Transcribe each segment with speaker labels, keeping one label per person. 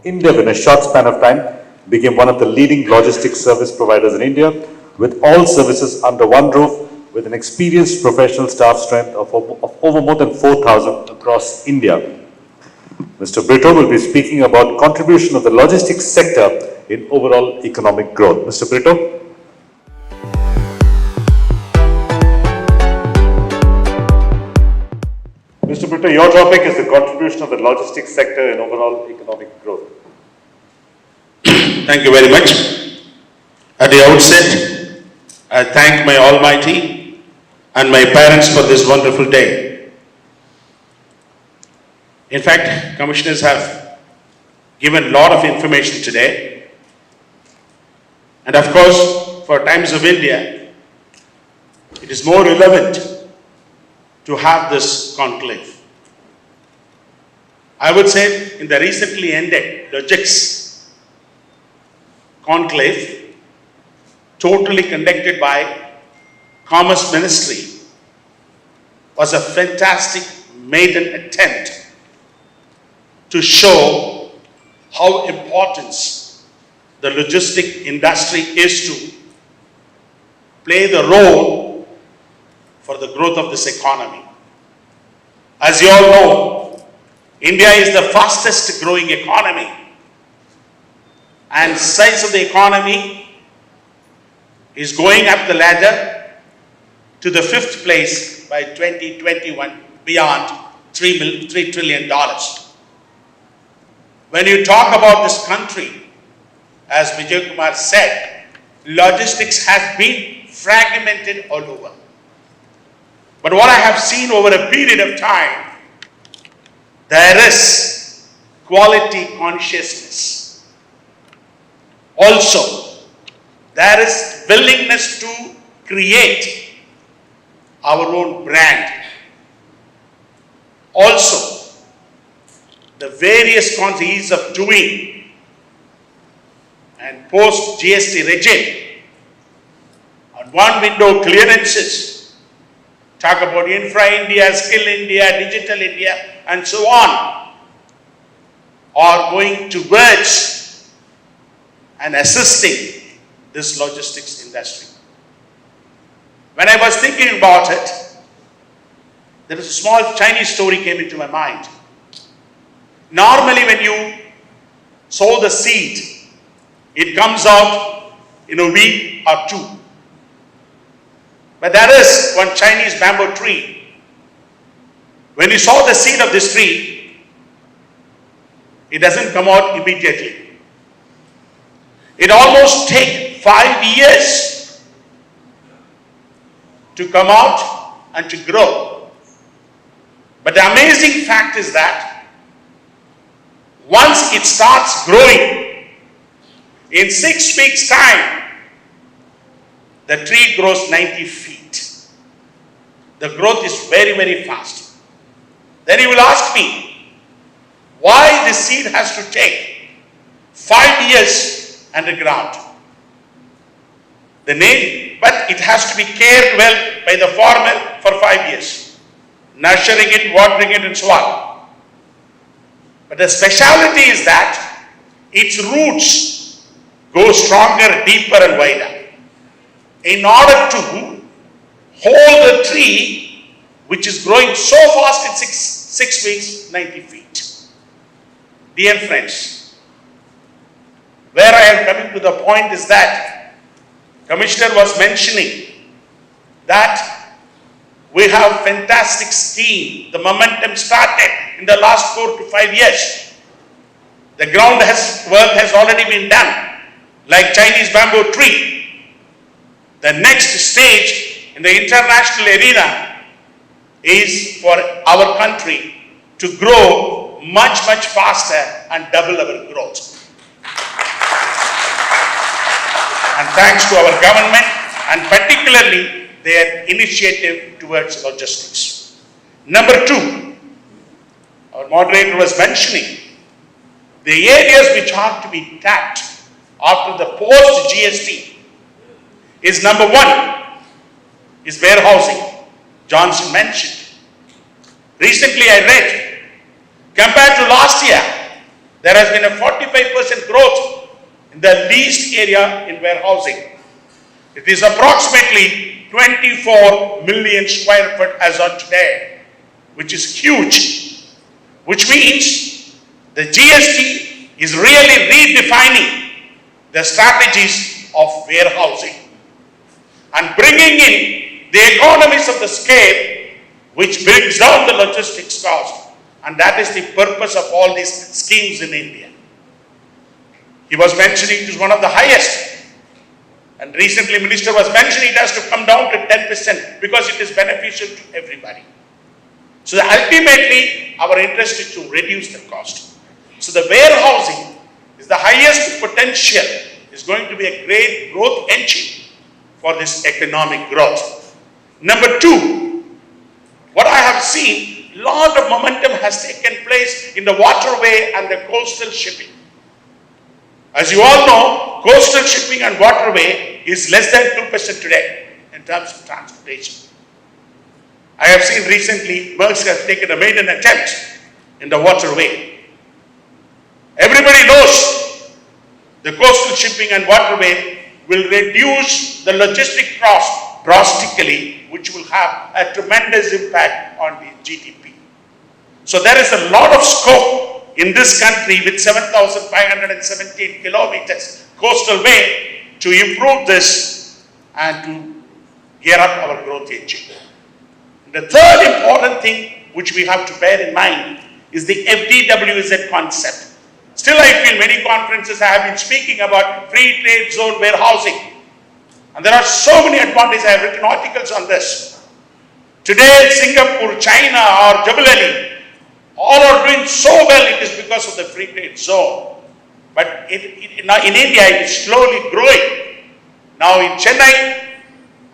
Speaker 1: Indev, in a short span of time, became one of the leading logistics service providers in India, with all services under one roof, with an experienced professional staff strength of over more than 4,000 across India. Mr. Britto will be speaking about contribution of the logistics sector in overall economic growth. Mr. Britto. Mr. Britto, your topic is the contribution of the logistics sector in overall economic growth.
Speaker 2: Thank you very much. At the outset, I thank my Almighty and my parents for this wonderful day. In fact, commissioners have given a lot of information today. And of course, for times of India, it is more relevant to have this conclave. I would say in the recently ended Logistics Conclave, totally conducted by Commerce Ministry, was a fantastic maiden attempt to show how important the logistic industry is to play the role for the growth of this economy. As you all know, India is the fastest growing economy, and size of the economy is going up the ladder to the 5th place by 2021, beyond $3 trillion. When you talk about this country, as Vijay Kumar said, logistics has been fragmented all over. But what I have seen over a period of time, there is quality consciousness. Also, there is willingness to create our own brand. Also, the various ease of doing and post GST regime, on one window clearances, talk about Infra India, Skill India, Digital India, and so on, are going towards and assisting this logistics industry. When I was thinking about it, there is a small Chinese story came into my mind. Normally when you sow the seed, it comes out in a week or two. But there is one Chinese bamboo tree. When you sow the seed of this tree, it doesn't come out immediately. It almost takes 5 years to come out and to grow. But the amazing fact is that once it starts growing, in 6 weeks' time, the tree grows 90 feet. The growth is very, very fast. Then you will ask me, why this seed has to take 5 years underground? But it has to be cared well by the farmer for 5 years. Nurturing it, watering it, and so on. But the speciality is that its roots go stronger, deeper, and wider. In order to hold the tree, which is growing so fast in six weeks, 90 feet. Dear friends, where I am coming to the point is that Commissioner was mentioning that we have fantastic steam. The momentum started in the last 4 to 5 years. The ground work has already been done, like Chinese bamboo tree. The next stage in the international arena is for our country to grow much, much faster and double our growth. And thanks to our government and particularly their initiative towards logistics. Number 2, our moderator was mentioning the areas which are to be tapped after the post-GST is number 1 is warehousing. Johnson mentioned. Recently I read, compared to last year, there has been a 45% growth in the leased area in warehousing. It is approximately 24 million square foot as on today, which is huge, which means the GST is really redefining the strategies of warehousing and bringing in the economies of the scale, which brings down the logistics cost. And that is the purpose of all these schemes in India. He was mentioning it is one of the highest. And recently Minister was mentioning it has to come down to 10% because it is beneficial to everybody. So ultimately our interest is to reduce the cost. So the warehousing is the highest potential, is going to be a great growth engine for this economic growth. Number two, what I have seen, a lot of momentum has taken place in the waterway and the coastal shipping. As you all know, coastal shipping and waterway is less than 2% today in terms of transportation. I have seen recently Maersk has taken a maiden attempt in the waterway. Everybody knows the coastal shipping and waterway will reduce the logistic cost drastically, which will have a tremendous impact on the GDP. So there is a lot of scope in this country with 7,517 kilometers coastal way to improve this and to gear up our growth engine. The third important thing which we have to bear in mind is the FDWZ concept. Still, I feel many conferences I have been speaking about free trade zone warehousing. And there are so many advantages. I have written articles on this. Today, Singapore, China, or Jebel Ali, all are doing so well. It is because of the free trade zone. But now in India, it is slowly growing. Now in Chennai,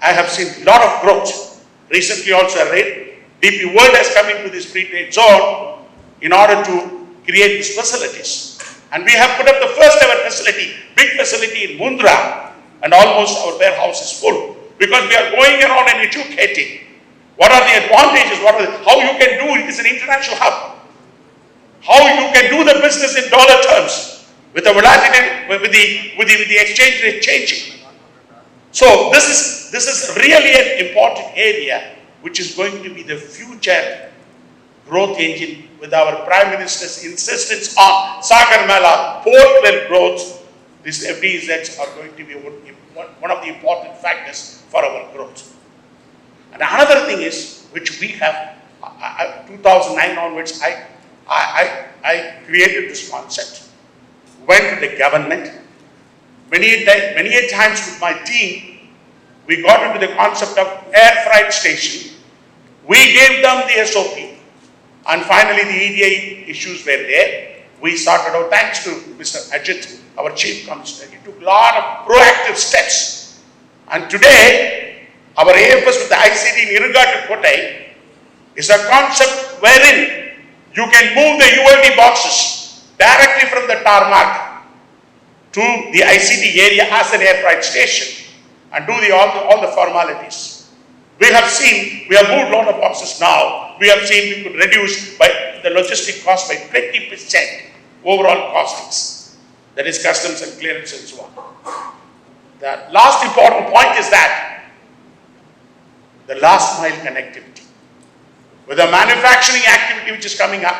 Speaker 2: I have seen a lot of growth. Recently also I read, DP World has come into this free trade zone in order to create these facilities. And we have put up the first ever facility, big facility in Mundra, and almost our warehouse is full. Because we are going around and educating. What are the advantages? How you can do it? It's an international hub. How you can do the business in dollar terms with the volatility, with the exchange rate changing. So this is really an important area which is going to be the future growth engine with our Prime Minister's insistence on Sagarmala, port-led growth. These FDZs are going to be one of the important factors for our growth. And another thing is, which we have, 2009 onwards, I created this concept, went to the government. Many a times with my team, we got into the concept of air freight station. We gave them the SOP. And finally, the EDI issues were there. We sorted out, thanks to Mr. Ajit, our Chief Commissioner. He took a lot of proactive steps. And today, our AFS with the ICD in Irrigate Kotai is a concept wherein you can move the ULD boxes directly from the tarmac to the ICD area as an air freight station and do all the formalities. We have moved a lot of boxes now. We have seen we could reduce by the logistic cost by 20% overall costings. That is customs and clearance and so on. The last important point is that the last mile connectivity. With the manufacturing activity which is coming up,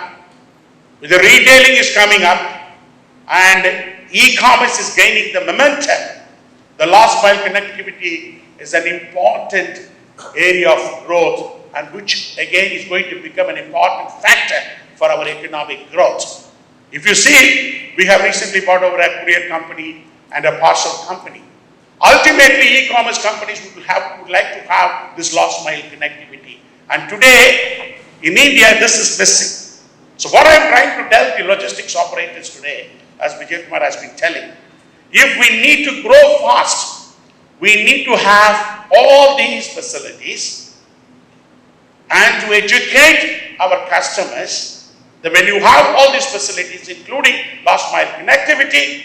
Speaker 2: with the retailing is coming up, and e-commerce is gaining the momentum, the last mile connectivity is an important area of growth and which again is going to become an important factor for our economic growth. If you see, we have recently bought over a courier company and a parcel company. Ultimately, e-commerce companies would like to have this last mile connectivity. And today, in India, this is missing. So what I am trying to tell the logistics operators today, as Vijay Kumar has been telling, if we need to grow fast, we need to have all these facilities and to educate our customers that when you have all these facilities, including last mile connectivity,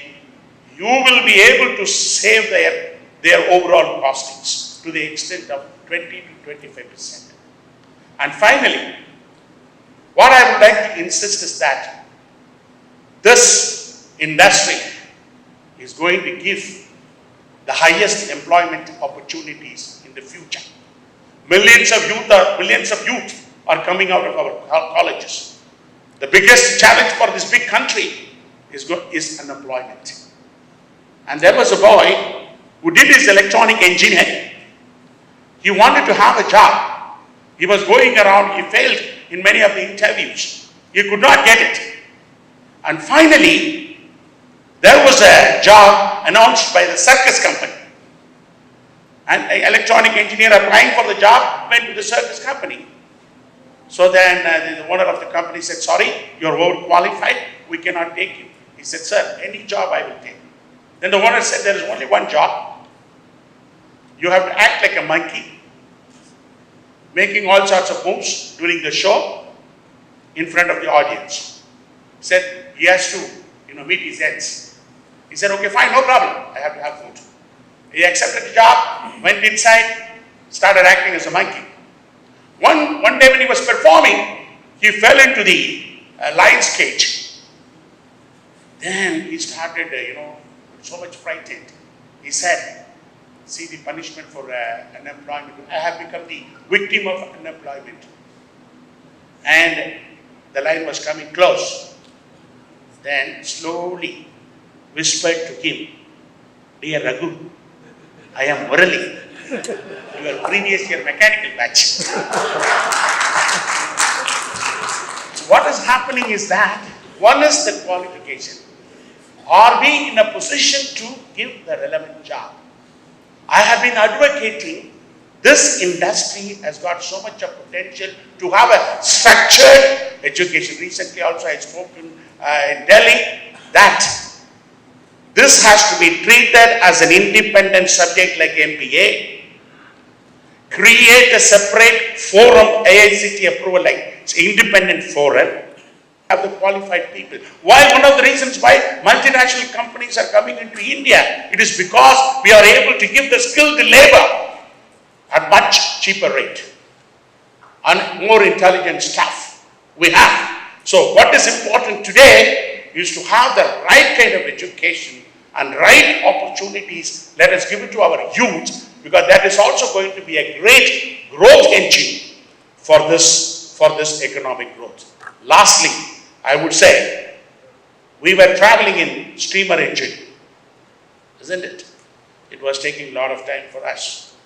Speaker 2: you will be able to save their overall costings to the extent of 20 to 25%. And finally, what I would like to insist is that this industry is going to give the highest employment opportunities in the future. Millions of youth are coming out of our colleges. The biggest challenge for this big country is unemployment. And there was a boy who did his electronic engineering. He wanted to have a job. He was going around, he failed in many of the interviews. He could not get it. And finally, there was a job announced by the circus company. And an electronic engineer applying for the job went to the circus company. So then the owner of the company said, sorry, you're overqualified, we cannot take you. He said, sir, any job I will take. Then the owner said, there is only one job. You have to act like a monkey, making all sorts of moves during the show in front of the audience. He said he has to, meet his ends. He said, okay, fine, no problem. I have to have food. He accepted the job, went inside, started acting as a monkey. One day when he was performing, he fell into the lion's cage. Then he started, so much frightened. He said, see the punishment for unemployment. I have become the victim of unemployment. And the lion was coming close. Then slowly whispered to him, dear Raghu, I am Murali, your previous year mechanical batch. So what is happening is that, one is the qualification. Are we in a position to give the relevant job? I have been advocating this industry has got so much of potential to have a structured education. Recently also I spoke in Delhi that this has to be treated as an independent subject like MBA. Create a separate forum, AICT approval, like it's independent forum. Have the qualified people. Why? One of the reasons why multinational companies are coming into India, it is because we are able to give the skilled labor at much cheaper rate and more intelligent staff we have. So what is important today is to have the right kind of education and right opportunities. Let us give it to our youth, because that is also going to be a great growth engine for this economic growth. Lastly, I would say, we were traveling in steamer engine, isn't it? It was taking a lot of time for us.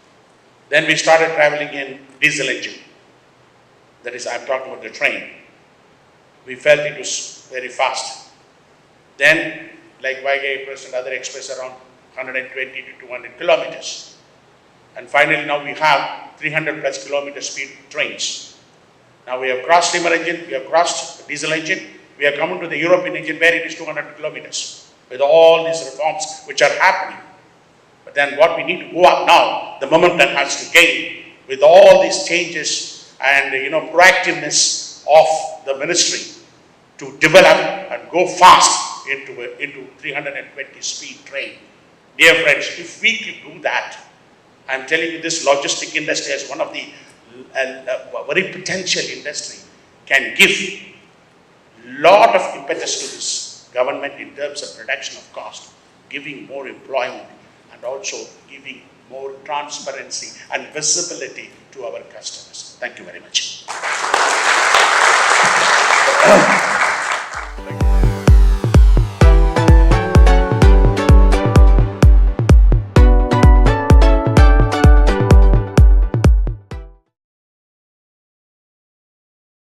Speaker 2: Then we started traveling in diesel engine. That is, I'm talking about the train. We felt it was very fast. Then, like Vaigai Express and other express, around 120 to 200 kilometers. And finally now we have 300 plus kilometer speed trains. Now we have crossed steamer engine, we have crossed diesel engine, we are coming to the European engine where it is 200 kilometers. With all these reforms which are happening. But then what we need to go up now, the momentum has to gain with all these changes and proactiveness of the ministry to develop and go fast into 320 speed train. Dear friends, if we could do that, I'm telling you, this logistic industry as one of the very potential industry can give lot of impetus to this government in terms of reduction of cost, giving more employment and also giving more transparency and visibility to our customers. Thank you very much.